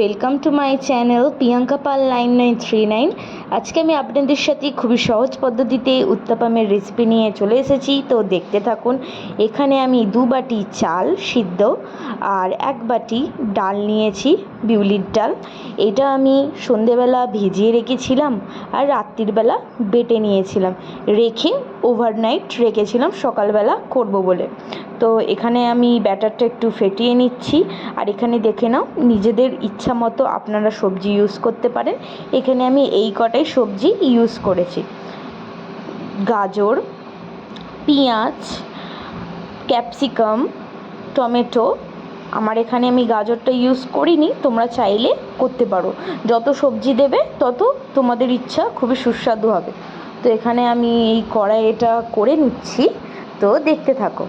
Welcome to my channel Priyanka Pal 9939। আজকে আমি আপনাদের সাথে খুবই সহজ পদ্ধতিতে উত্তাপামের রেসিপি নিয়ে চলে এসেছি, তো দেখতে থাকুন। এখানে আমি 2 বাটি চাল সিদ্ধ আর 1 বাটি ডাল নিয়েছি, বিউলির ডাল। এটা আমি সন্ধেবেলা ভিজিয়ে রেখেছিলাম আর রাত্রিবেলা বেটে নিয়েছিলাম, রেখে ওভারনাইট রেখেছিলাম সকালবেলা করব বলে। তো এখানে আমি ব্যাটারটা একটু ফেটিয়ে নিচ্ছি। আর এখানে দেখে নাও, নিজেদের ইচ্ছা মতো আপনারা সবজি ইউজ করতে পারেন। এখানে আমি এই কটাই সবজি ইউজ করেছি: গাজর, পেঁয়াজ, ক্যাপসিকাম, টমেটো। আমার এখানে আমি গাজরটা ইউজ করিনি, তোমরা চাইলে করতে পারো। যত সবজি দেবে তত তোমাদের ইচ্ছা, খুবই সুস্বাদু হবে। তো এখানে আমি এই কড়াইটা করে নিচ্ছি, তো দেখতে থাকো।